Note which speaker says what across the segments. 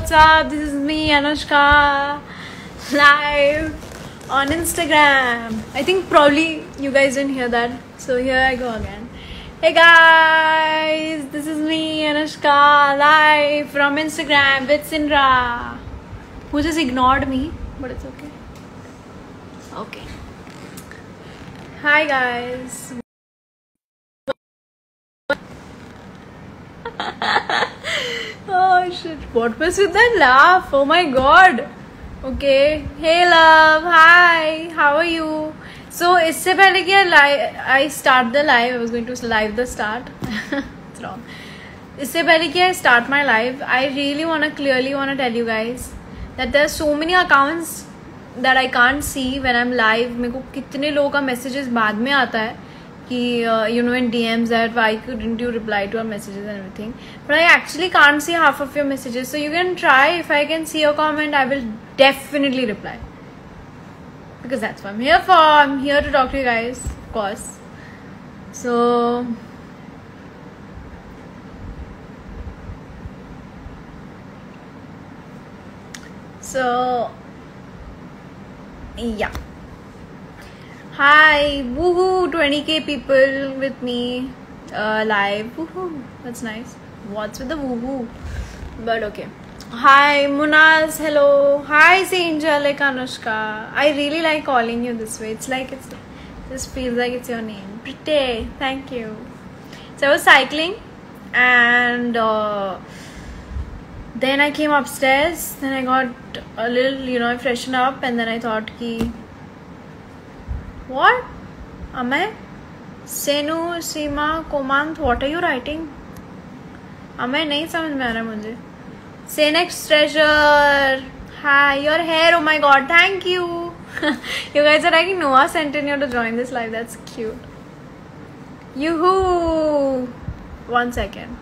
Speaker 1: what's up? This is me, Anushka, live on Instagram. I think probably you guys didn't hear that, so here I go again. Hey guys, this is me, Anushka, live from Instagram with Sindra, who just ignored me, but it's okay. Okay. Hi guys. Oh shit, what was with that laugh? Oh my god. Okay. Hey love, hi, how are you? So इससे पहले कि I start the live, I was going to live the start. It's wrong. इससे पहले कि I start my live, I really clearly want to tell you guys that there are so many accounts that I can't see when I'm live. मेरे को कितने लोगों का messages बाद में आता है कि you know in DMs that why couldn't you reply to our messages and everything, but I actually can't see half of your messages, so you can try. If I can see your comment, I will definitely reply, because that's what I'm here for. I'm here to talk to you guys, of course. So yeah. Hi, woohoo, 20k people with me live. Woohoo, that's nice. What's with the woohoo? But okay. Hi, Munaz, hello. Hi, Angel, like Anushka. I really like calling you this way. It's like just feels like it's your name. Pretty, thank you. So I was cycling and then I came upstairs. Then I got a little, I freshened up, and then I thought ki what? Amay? Senu, Seema, Komant, what are you writing? Amay nahi samajh mein aa raha mujhe. Say next treasure. Hi, your hair, oh my god, thank you. You guys are writing Noah sent in you to join this live, that's cute. Yoo-hoo. 1 second.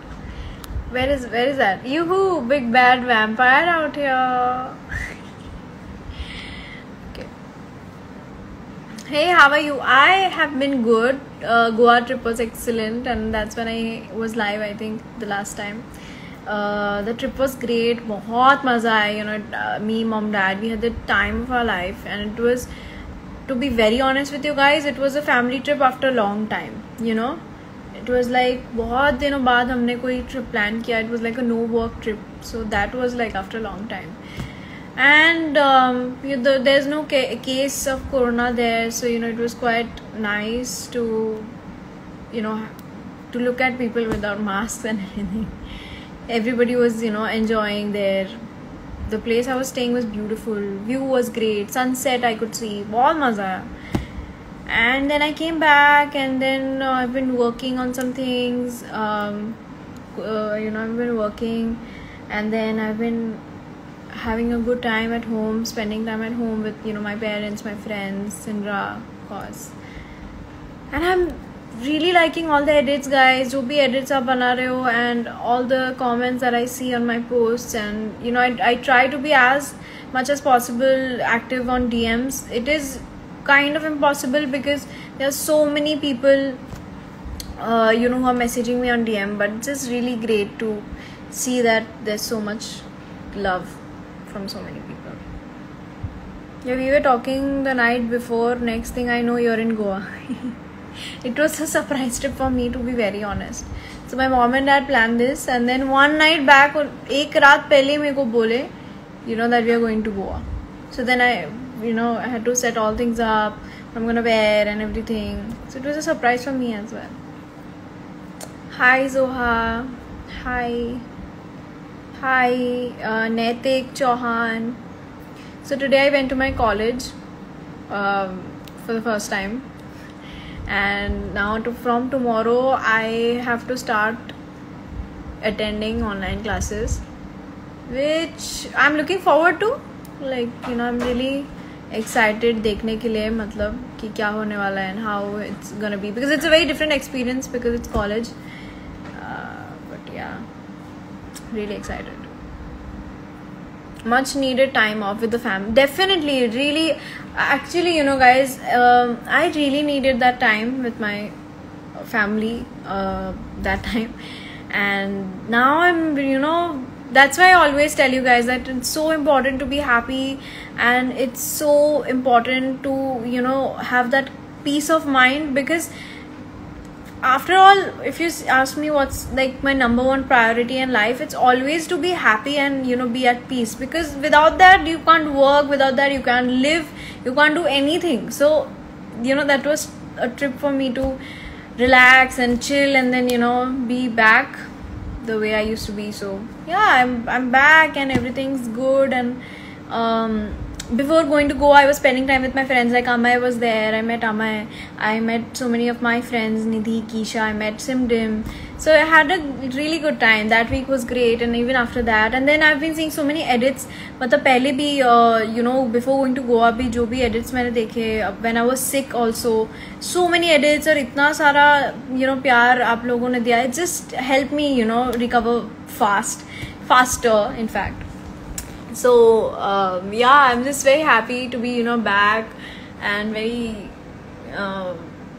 Speaker 1: Where is that? Yoo-hoo, big bad vampire out here. Hey, how are you? I have been good. Goa trip was excellent, and that's when I was live, I think, the last time. The trip was great. बहुत मजा आया. Me, mom, dad, we had the time of our life, and it was, to be very honest with you guys, it was a family trip after a long time. It was like बहुत दिनों बाद हमने कोई trip plan किया. It was like a no work trip, so that was like after a long time. And there's no case of corona there, so it was quite nice to to look at people without masks and everything. Everybody was enjoying there. The place I was staying was beautiful, view was great, sunset I could see, बहुत मजा आया. And then I came back, and then I've been working on some things. I've been working, and then I've been having a good time at home, spending time at home with my parents, my friends, Sindra, of course. And I'm really liking all the edits, guys. Jo bhi edits aap bana rahe ho, and all the comments that I see on my posts, and I try to be as much as possible active on DMs. It is kind of impossible because there are so many people who are messaging me on DM, but it's just really great to see that there's so much love from so many people. Yeah, we were talking the night before. Next thing I know, you're in Goa. It was a surprise trip for me, to be very honest. So my mom and dad planned this, and then one night back, एक रात पहले मेरे को बोले, that we are going to Goa. So then I had to set all things up, what I'm gonna wear and everything. So it was a surprise for me as well. Hi Zoha. Hi. Naitik Chauhan. So today I went to my college for the first time, and now from tomorrow I have to start attending online classes, which I'm looking forward to. Like I'm really excited देखने के लिए, मतलब कि क्या होने वाला है and how it's gonna be, because it's a very different experience because it's college. But yeah, really excited. Much needed time off with the family. Definitely, really, actually, guys, I really needed that time with my family that time, and now I'm that's why I always tell you guys that it's so important to be happy, and it's so important to, you know, have that peace of mind, because after all, if you ask me what's like my number one priority in life, it's always to be happy and, you know, be at peace, because without that you can't work, without that you can't live, you can't do anything. So, you know, that was a trip for me to relax and chill, and then, you know, be back the way I used to be. So yeah, I'm back and everything's good. And before going to Goa, I was spending time with my friends. Like Amay was there, I met Amay, I met so many of my friends, Nidhi, Keisha, I met Simdim. So I had a really good time. That week was great, and even after that. And then I've been seeing so many edits. मतलब पहले भी, you know, before going to Goa भी जो भी edits मैंने देखे, when I was sick also, so many edits, और इतना सारा, you know, प्यार आप लोगों ने दिया. It just helped me, you know, recover faster in fact. So yeah, I'm just very happy to be, you know, back, and very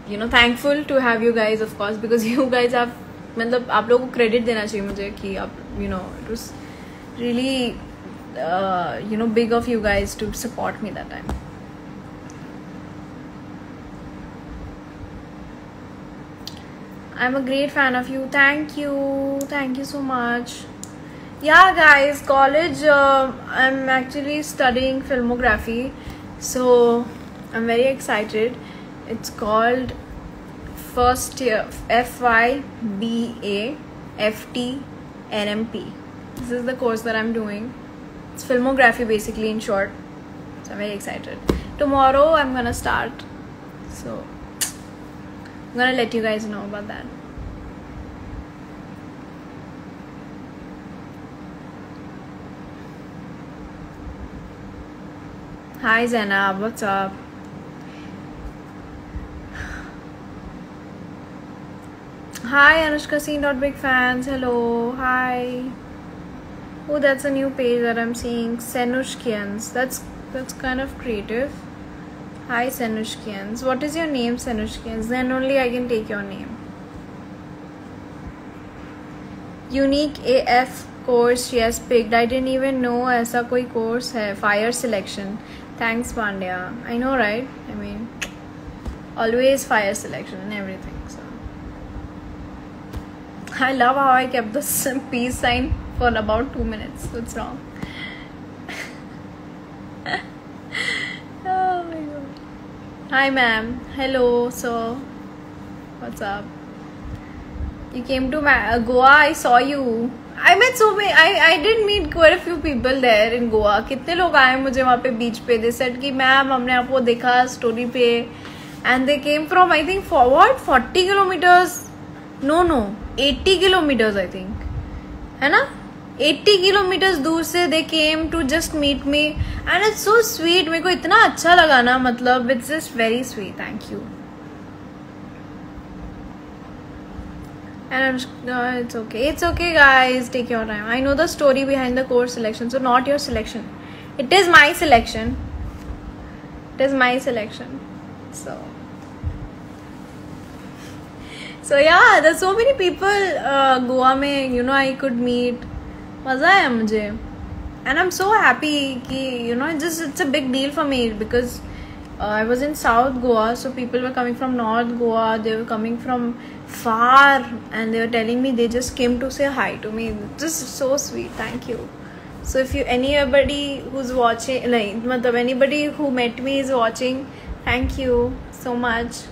Speaker 1: you know, thankful to have you guys, of course, because you guys have, मतलब आप लोगों को credit देना चाहिए मुझे कि आप, you know, it was really you know, big of you guys to support me that time. I'm a great fan of you. Thank you so much. Yeah guys, college, I'm actually studying filmography, so I'm very excited. It's called first year FYBA FT NMP. This is the course that I'm doing. It's filmography basically, in short. So I'm very excited. Tomorrow I'm gonna start, so I'm gonna let you guys know about that. Hi Zainab, what's up? Hi Anushka Scene. Big fans. Hello. Hi. Oh, that's a new page that I'm seeing. Senushkians. That's kind of creative. Hi Senushkians. What is your name, Senushkians? Then only I can take your name. Unique AF course she has picked. I didn't even know ऐसा कोई course है. Fire selection. Thanks Pandya. I know, right? I mean, always fire selection and everything. So I love how I kept the peace sign for about 2 minutes. What's wrong? Oh my god. Hi ma'am. Hello. So what's up? You came to Goa. I saw you. I met so many. I did meet quite a few people there in Goa. कितने लोग आए मुझे वहाँ पे बीच पे. They said कि ma'am हमने आपको देखा स्टोरी पे, and they came from, I think, for what, 40 kilometers. No, 80 kilometers I think. है ना? 80 kilometers दूर से they came to just meet me, and it's so sweet. मेरे को इतना अच्छा लगा ना, मतलब it's just very sweet. Thank you. And it's okay guys, take your time. I know the story behind the course selection, so not your selection, it is my selection. So yeah, there's so many people Goa में, you know, I could meet. मजा आया मुझे, and I'm so happy कि, you know, it's a big deal for me, because I was in South Goa, so people were coming from North Goa, they were coming from far, and they were telling me they just came to say hi to me. Just so sweet. Thank you. So if anybody who's watching, like, anybody who met me is watching, thank you so much.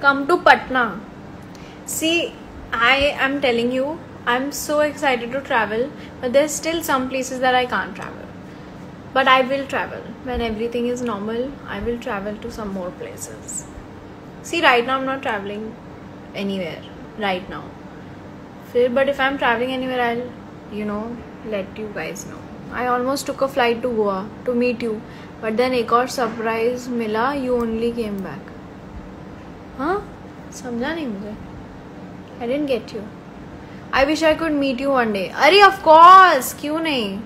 Speaker 1: Come to Patna. See, I am telling you, I'm so excited to travel, but there's still some places that I can't travel. But I will travel. When everything is normal, I will travel to some more places. See, right now I'm not traveling anywhere. Right now. But if I'm traveling anywhere, I'll, you know, let you guys know. I almost took a flight to Goa to meet you. But then एक और surprise मिला, you only came back. Huh? समझा नहीं मुझे. I didn't get you. I wish I could meet you one day. अरे of course, क्यों नहीं?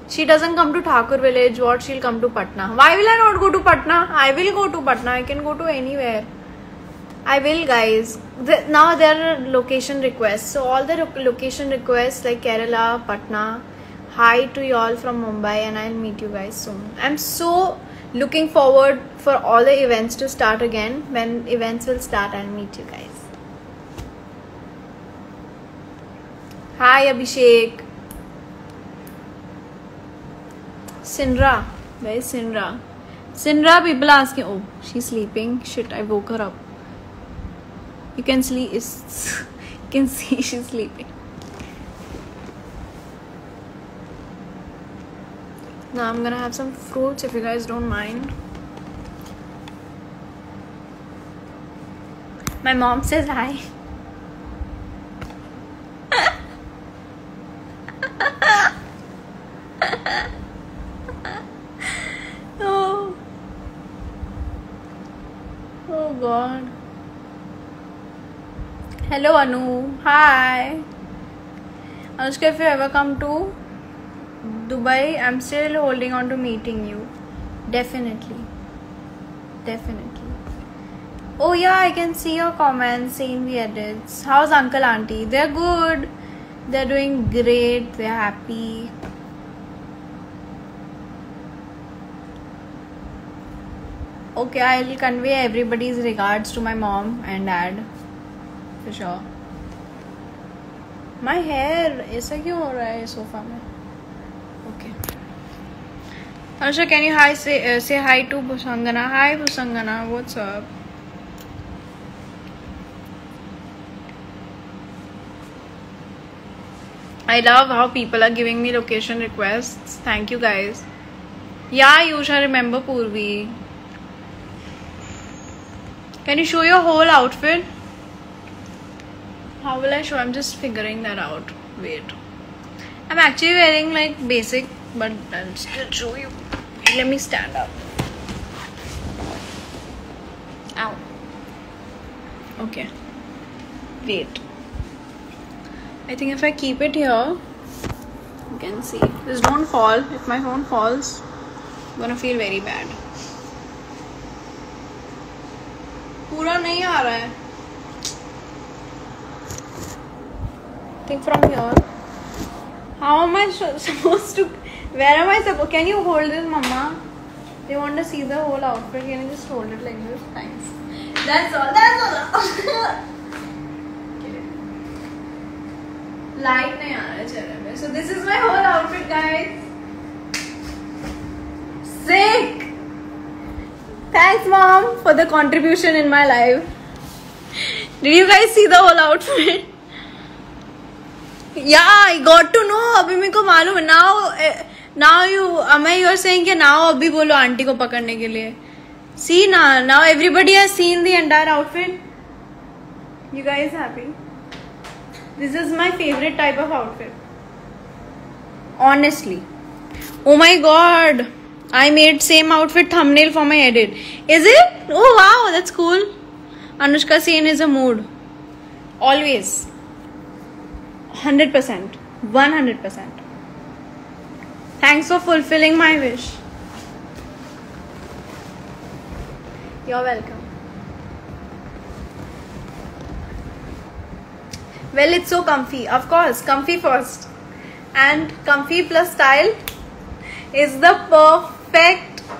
Speaker 1: She doesn't come to Thakur village. What? She'll come to Patna. Why will I not go to Patna? I will go to Patna. I can go to anywhere. I will, guys. now there are location requests. So all the location requests like Kerala, Patna. Hi to you all from Mumbai, and I'll meet you guys soon. I'm so looking forward for all the events to start again. When events will start, I'll meet you guys. Hi Abhishek. Sindra. Where is Sindra? Sindra, people asking. Oh, she's sleeping. Shit, I woke her up. You can sleep. You can see she's sleeping. Now I'm gonna have some fruits if you guys don't mind. My mom says hi. Oh God. Hello Anu. Hi. Anushka, if you ever come to Dubai, I'm still holding on to meeting you. Definitely. Oh yeah, I can see your comments, seeing the edits. How's uncle auntie? They're good. They're doing great. They're happy. Okay, I'll convey everybody's regards to my mom and dad. For sure. My hair ऐसा क्यों हो रहा है sofa में? Okay. Anusha, can you say hi to Busangana? Hi Busangana, what's up? I love how people are giving me location requests. Thank you guys. Yeah, Yusha, remember Purvi. Can you show your whole outfit? How will I show? I'm just figuring that out. Wait. I'm actually wearing like basic, but I'll still show you. Let me stand up. Ow. Okay. Wait. I think if I keep it here, you can see. This don't fall. If my phone falls, I'm gonna feel very bad. पूरा नहीं आ रहा है. I think from here. How am I supposed to? Where am I supposed? Can you hold this, Mama? They want to see the whole outfit. Can you just hold it like this? Thanks. That's all. Light nahi aa raha hai chehre mein. So this is my whole outfit, guys. Sick. Thanks, Mom, for the contribution in my life. Did you guys see the whole outfit? Yeah, I got to know. अभी मेरे को मालूम है. Now you're saying कि now अभी बोलो aunty को पकड़ने के लिए. See now everybody has seen the entire outfit. You guys happy? This is my favorite type of outfit. Honestly. Oh my God. I made same outfit thumbnail for my edit. Is it? Oh wow, that's cool. Anushka Sen is a mood. Always. 100%. 100%. Thanks for fulfilling my wish. You're welcome. Well, it's so comfy. Of course, comfy first. And comfy plus style is the perfect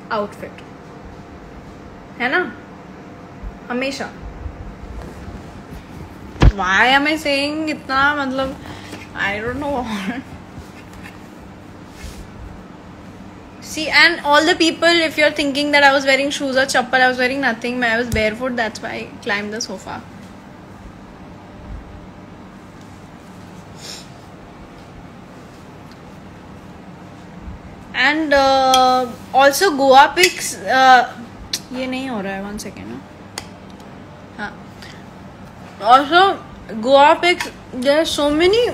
Speaker 1: outfit. है ना? हमेशा. Why am I saying इतना मतलब I don't know. See, and all the people, if you're thinking that I was wearing shoes or chappal, I was wearing nothing. I was barefoot. That's why I climbed the sofa. And also Goa pics. ये नहीं हो रहा है. 1 second. हाँ. Also Goa pics. There are so many.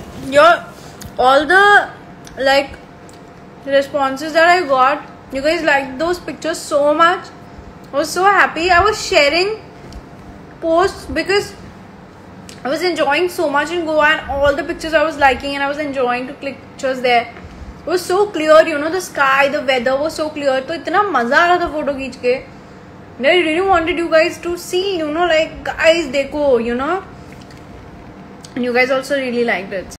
Speaker 1: All the like responses that I got. You guys liked those pictures so much. I was so happy. I was sharing posts because I was enjoying so much in Goa, and all the pictures I was liking, and I was enjoying to click pictures there. It was so clear, the sky, the weather was so clear. तो इतना मजा आ रहा था photo खींच के. I really wanted you guys to see, like, guys, dekho, and you guys also really liked it.